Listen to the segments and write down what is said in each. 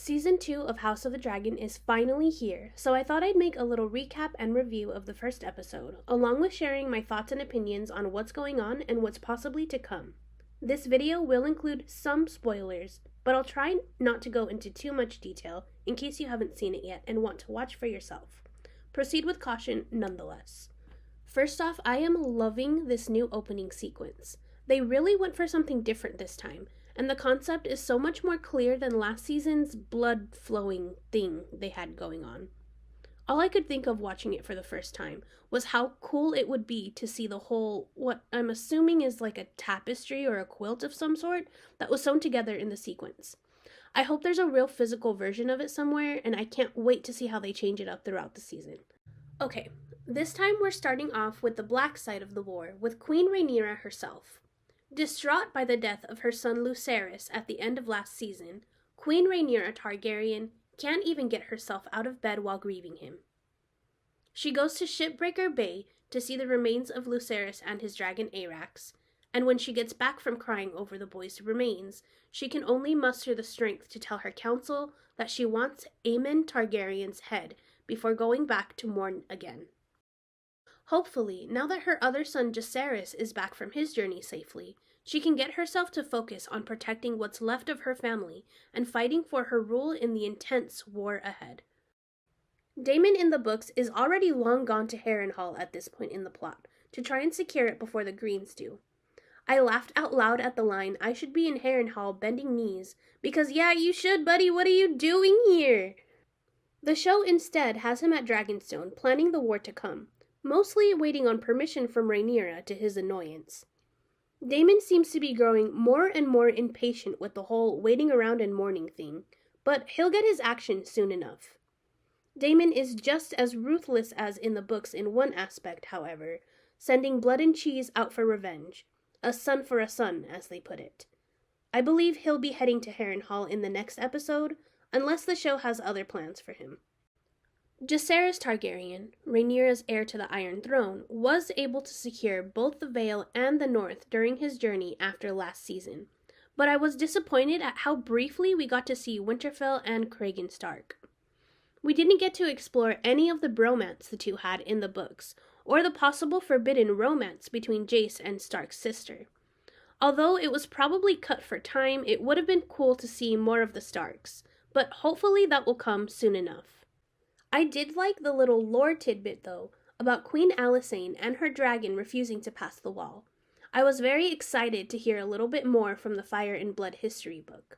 Season 2 of House of the Dragon is finally here, so I thought I'd make a little recap and review of the first episode, along with sharing my thoughts and opinions on what's going on and what's possibly to come. This video will include some spoilers, but I'll try not to go into too much detail in case you haven't seen it yet and want to watch for yourself. Proceed with caution nonetheless. First off, I am loving this new opening sequence. They really went for something different this time, and the concept is so much more clear than last season's blood-flowing thing they had going on. All I could think of watching it for the first time was how cool it would be to see the whole, what I'm assuming is like a tapestry or a quilt of some sort, that was sewn together in the sequence. I hope there's a real physical version of it somewhere, and I can't wait to see how they change it up throughout the season. Okay, this time we're starting off with the black side of the war, with Queen Rhaenyra herself. Distraught by the death of her son Lucerys at the end of last season, Queen Rhaenyra Targaryen can't even get herself out of bed while grieving him. She goes to Shipbreaker Bay to see the remains of Lucerys and his dragon Arax, and when she gets back from crying over the boy's remains, she can only muster the strength to tell her council that she wants Aemon Targaryen's head before going back to mourn again. Hopefully, now that her other son Jacaerys is back from his journey safely, she can get herself to focus on protecting what's left of her family and fighting for her rule in the intense war ahead. Daemon in the books is already long gone to Harrenhal at this point in the plot, to try and secure it before the Greens do. I laughed out loud at the line, "I should be in Harrenhal bending knees," because yeah, you should, buddy, what are you doing here? The show instead has him at Dragonstone planning the war to come, mostly waiting on permission from Rhaenyra to his annoyance. Daemon seems to be growing more and more impatient with the whole waiting around and mourning thing, but he'll get his action soon enough. Daemon is just as ruthless as in the books in one aspect, however, sending Blood and Cheese out for revenge, a son for a son, as they put it. I believe he'll be heading to Harrenhal in the next episode, unless the show has other plans for him. Jacaerys Targaryen, Rhaenyra's heir to the Iron Throne, was able to secure both the Vale and the North during his journey after last season, but I was disappointed at how briefly we got to see Winterfell and Cregan Stark. We didn't get to explore any of the bromance the two had in the books, or the possible forbidden romance between Jace and Stark's sister. Although it was probably cut for time, it would have been cool to see more of the Starks, but hopefully that will come soon enough. I did like the little lore tidbit, though, about Queen Alicent and her dragon refusing to pass the wall. I was very excited to hear a little bit more from the Fire and Blood history book.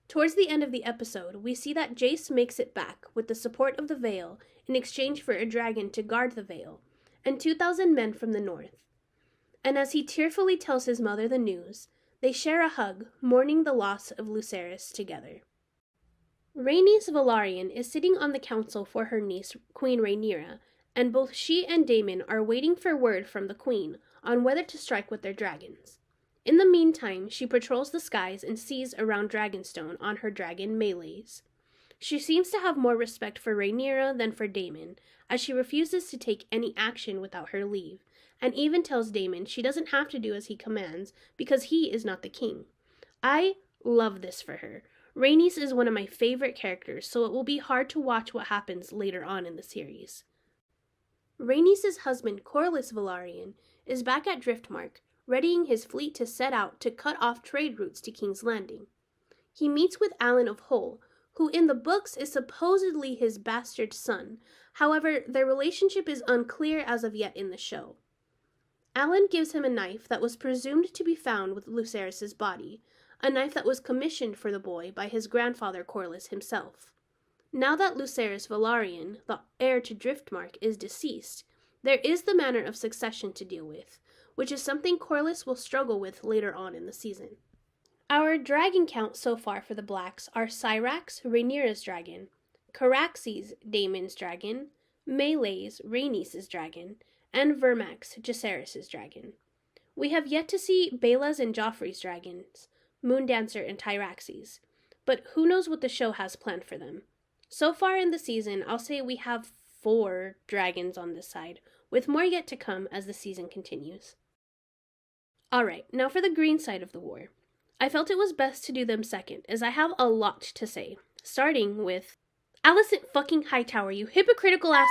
Towards the end of the episode, we see that Jace makes it back with the support of the Vale in exchange for a dragon to guard the Vale, and 2,000 men from the north. And as he tearfully tells his mother the news, they share a hug, mourning the loss of Lucerys together. Rhaenys Velaryon is sitting on the council for her niece, Queen Rhaenyra, and both she and Daemon are waiting for word from the Queen on whether to strike with their dragons. In the meantime, she patrols the skies and seas around Dragonstone on her dragon Meleys. She seems to have more respect for Rhaenyra than for Daemon, as she refuses to take any action without her leave, and even tells Daemon she doesn't have to do as he commands because he is not the king. I love this for her. Rhaenys is one of my favorite characters, so it will be hard to watch what happens later on in the series. Rhaenys' husband, Corlys Velaryon, is back at Driftmark, readying his fleet to set out to cut off trade routes to King's Landing. He meets with Alan of Hull, who in the books is supposedly his bastard son. However, their relationship is unclear as of yet in the show. Alan gives him a knife that was presumed to be found with Lucerys' body, a knife that was commissioned for the boy by his grandfather Corlys himself. Now that Lucerys Velaryon, the heir to Driftmark, is deceased, there is the matter of succession to deal with, which is something Corlys will struggle with later on in the season. Our dragon count so far for the Blacks are Syrax, Rhaenyra's dragon, Caraxes, Daemon's dragon, Meleys, Rhaenys' dragon, and Vermax, Jacaerys' dragon. We have yet to see Baela's and Joffrey's dragons, Moondancer and Tyraxes, but who knows what the show has planned for them. So far in the season, I'll say we have 4 dragons on this side, with more yet to come as the season continues. Alright, now for the green side of the war. I felt it was best to do them second, as I have a lot to say, starting with Alicent fucking Hightower, you hypocritical ass.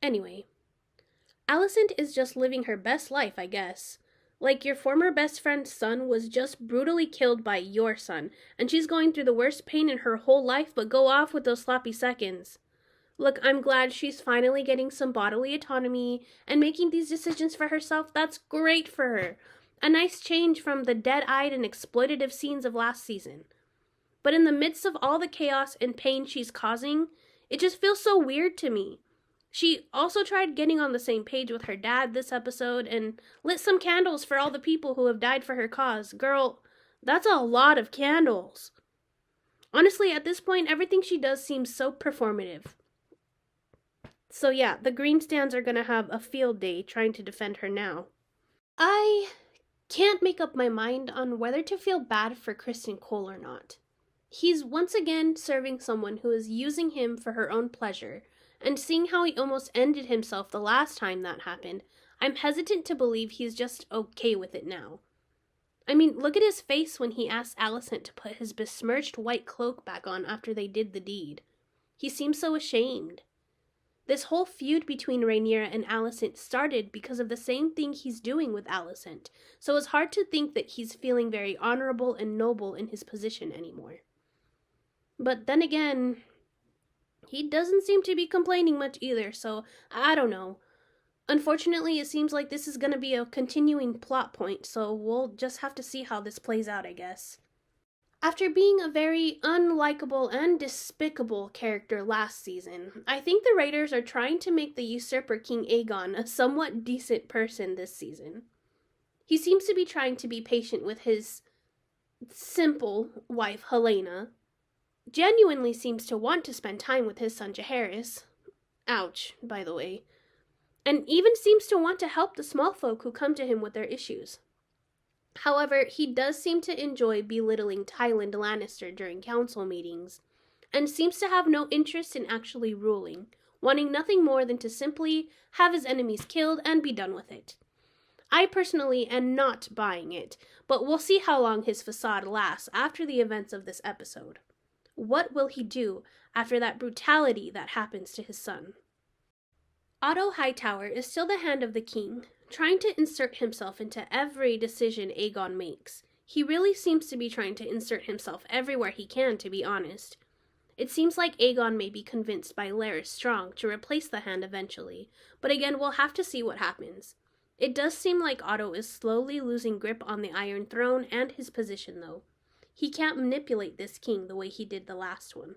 Anyway, Alicent is just living her best life, I guess. Like, your former best friend's son was just brutally killed by your son, and she's going through the worst pain in her whole life, but go off with those sloppy seconds. Look, I'm glad she's finally getting some bodily autonomy and making these decisions for herself. That's great for her. A nice change from the dead-eyed and exploitative scenes of last season. But in the midst of all the chaos and pain she's causing, it just feels so weird to me. She also tried getting on the same page with her dad this episode and lit some candles for all the people who have died for her cause. Girl, that's a lot of candles. Honestly, at this point, everything she does seems so performative. So yeah, the Greenstands are gonna have a field day trying to defend her now. I can't make up my mind on whether to feel bad for Criston Cole or not. He's once again serving someone who is using him for her own pleasure, and seeing how he almost ended himself the last time that happened, I'm hesitant to believe he's just okay with it now. I mean, look at his face when he asked Alicent to put his besmirched white cloak back on after they did the deed. He seems so ashamed. This whole feud between Rhaenyra and Alicent started because of the same thing he's doing with Alicent, so it's hard to think that he's feeling very honorable and noble in his position anymore. But then again, he doesn't seem to be complaining much either, so I don't know. Unfortunately, it seems like this is going to be a continuing plot point, so we'll just have to see how this plays out, I guess. After being a very unlikable and despicable character last season, I think the writers are trying to make the usurper King Aegon a somewhat decent person this season. He seems to be trying to be patient with his simple wife, Helaena, genuinely seems to want to spend time with his son Jaehaerys. Ouch, by the way. And even seems to want to help the small folk who come to him with their issues. However, he does seem to enjoy belittling Tywin Lannister during council meetings, and seems to have no interest in actually ruling, wanting nothing more than to simply have his enemies killed and be done with it. I personally am not buying it, but we'll see how long his facade lasts after the events of this episode. What will he do after that brutality that happens to his son? Otto Hightower is still the hand of the king, trying to insert himself into every decision Aegon makes. He really seems to be trying to insert himself everywhere he can, to be honest. It seems like Aegon may be convinced by Larys Strong to replace the hand eventually, but again, we'll have to see what happens. It does seem like Otto is slowly losing grip on the Iron Throne and his position, though. He can't manipulate this king the way he did the last one.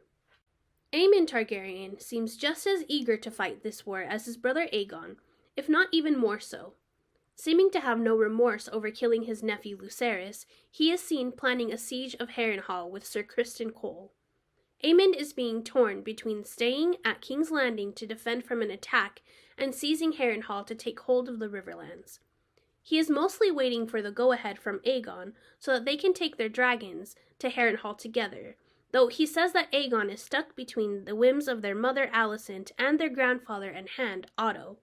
Aemon Targaryen seems just as eager to fight this war as his brother Aegon, if not even more so. Seeming to have no remorse over killing his nephew Lucerys, he is seen planning a siege of Harrenhal with Sir Criston Cole. Aemond is being torn between staying at King's Landing to defend from an attack and seizing Harrenhal to take hold of the Riverlands. He is mostly waiting for the go-ahead from Aegon so that they can take their dragons to Harrenhal together, though he says that Aegon is stuck between the whims of their mother Alicent and their grandfather and hand, Otto.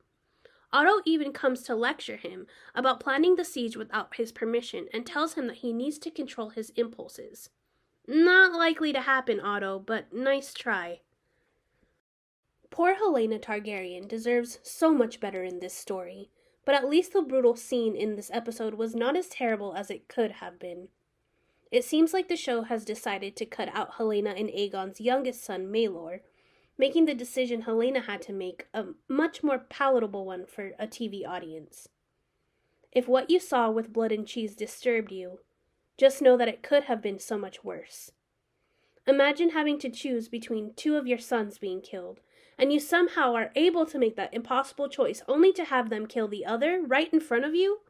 Otto even comes to lecture him about planning the siege without his permission and tells him that he needs to control his impulses. Not likely to happen, Otto, but nice try. Poor Helaena Targaryen deserves so much better in this story, but at least the brutal scene in this episode was not as terrible as it could have been. It seems like the show has decided to cut out Helaena and Aegon's youngest son, Maelor, making the decision Helaena had to make a much more palatable one for a TV audience. If what you saw with Blood and Cheese disturbed you, just know that it could have been so much worse. Imagine having to choose between two of your sons being killed, and you somehow are able to make that impossible choice only to have them kill the other right in front of you?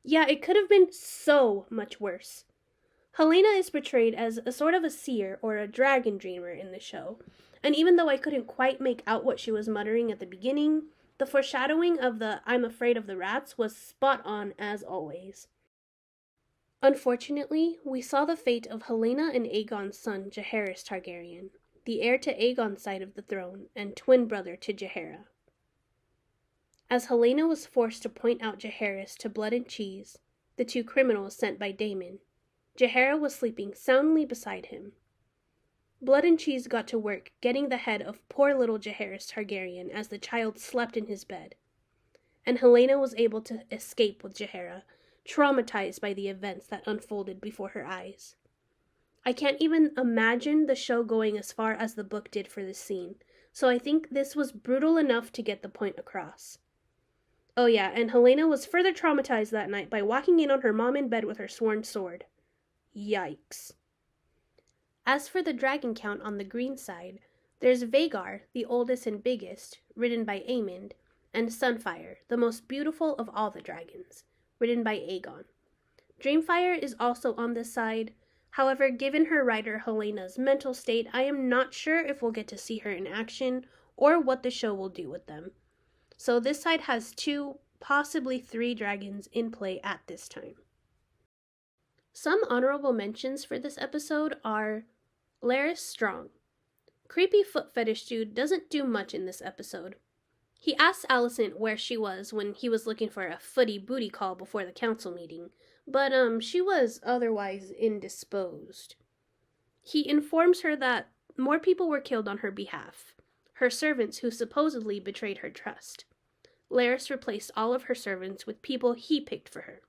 Yeah, it could have been so much worse. Helaena is portrayed as a sort of a seer or a dragon dreamer in the show, and even though I couldn't quite make out what she was muttering at the beginning, the foreshadowing of the "I'm afraid of the rats" was spot on as always. Unfortunately, we saw the fate of Helaena and Aegon's son, Jaehaerys Targaryen, the heir to Aegon's side of the throne and twin brother to Jaehaera. As Helaena was forced to point out Jaehaerys to Blood and Cheese, the two criminals sent by Daemon. Jaehaera was sleeping soundly beside him. Blood and Cheese got to work getting the head of poor little Jaehaerys Targaryen as the child slept in his bed. And Helaena was able to escape with Jaehaera, traumatized by the events that unfolded before her eyes. I can't even imagine the show going as far as the book did for this scene, so I think this was brutal enough to get the point across. Oh yeah, and Helaena was further traumatized that night by walking in on her mom in bed with her sworn sword. Yikes. As for the dragon count on the green side, there's Vhagar, the oldest and biggest, ridden by Aemond, and Sunfire, the most beautiful of all the dragons, ridden by Aegon. Dreamfire is also on this side. However, given her rider Helena's mental state, I am not sure if we'll get to see her in action or what the show will do with them. So this side has 2, possibly 3 dragons in play at this time. Some honorable mentions for this episode are Larys Strong. Creepy foot fetish dude doesn't do much in this episode. He asks Alicent where she was when he was looking for a footy booty call before the council meeting, but she was otherwise indisposed. He informs her that more people were killed on her behalf, her servants who supposedly betrayed her trust. Larys replaced all of her servants with people he picked for her.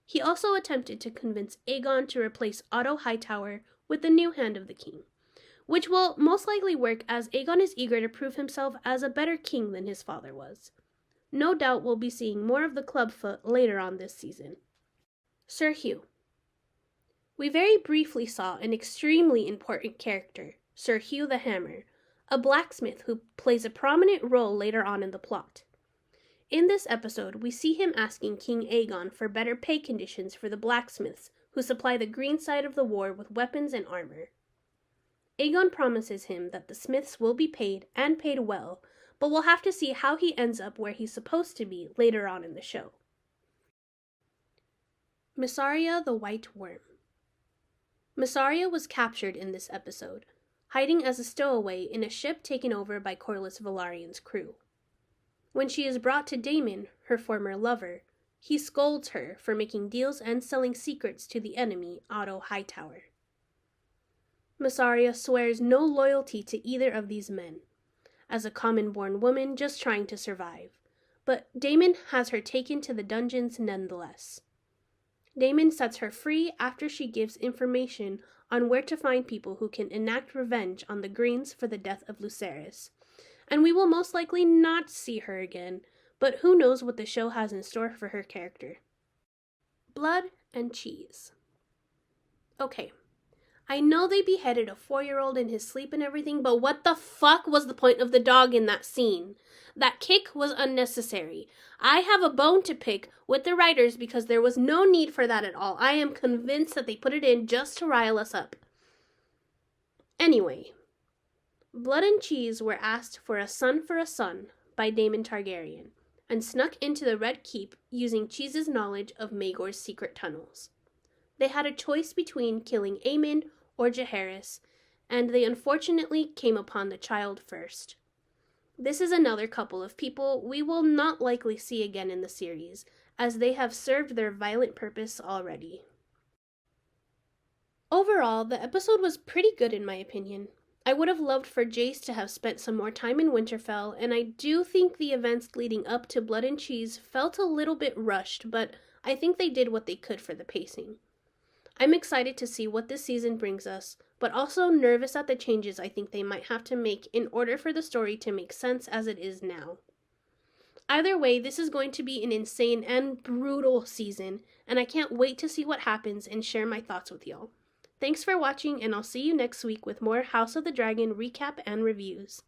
He also attempted to convince Aegon to replace Otto Hightower with the new Hand of the King, which will most likely work as Aegon is eager to prove himself as a better king than his father was. No doubt we'll be seeing more of the Clubfoot later on this season. Sir Hugh. We very briefly saw an extremely important character, Sir Hugh the Hammer, a blacksmith who plays a prominent role later on in the plot. In this episode, we see him asking King Aegon for better pay conditions for the blacksmiths who supply the green side of the war with weapons and armor. Aegon promises him that the smiths will be paid, and paid well, but we'll have to see how he ends up where he's supposed to be later on in the show. Mysaria the White Worm. Mysaria was captured in this episode, hiding as a stowaway in a ship taken over by Corlys Velaryon's crew. When she is brought to Daemon, her former lover, he scolds her for making deals and selling secrets to the enemy, Otto Hightower. Mysaria swears no loyalty to either of these men, as a common-born woman just trying to survive, but Daemon has her taken to the dungeons nonetheless. Daemon sets her free after she gives information on where to find people who can enact revenge on the Greens for the death of Lucerys, and we will most likely not see her again, but who knows what the show has in store for her character. Blood and Cheese. Okay, I know they beheaded a 4-year-old in his sleep and everything, but what the fuck was the point of the dog in that scene? That kick was unnecessary. I have a bone to pick with the writers because there was no need for that at all. I am convinced that they put it in just to rile us up. Anyway, Blood and Cheese were asked for a son by Daemon Targaryen, and snuck into the Red Keep using Cheese's knowledge of Maegor's secret tunnels. They had a choice between killing Aemond or Jaehaerys, and they unfortunately came upon the child first. This is another couple of people we will not likely see again in the series, as they have served their violent purpose already. Overall, the episode was pretty good in my opinion. I would have loved for Jace to have spent some more time in Winterfell, and I do think the events leading up to Blood and Cheese felt a little bit rushed, but I think they did what they could for the pacing. I'm excited to see what this season brings us, but also nervous at the changes I think they might have to make in order for the story to make sense as it is now. Either way, this is going to be an insane and brutal season, and I can't wait to see what happens and share my thoughts with y'all. Thanks for watching, and I'll see you next week with more House of the Dragon recap and reviews.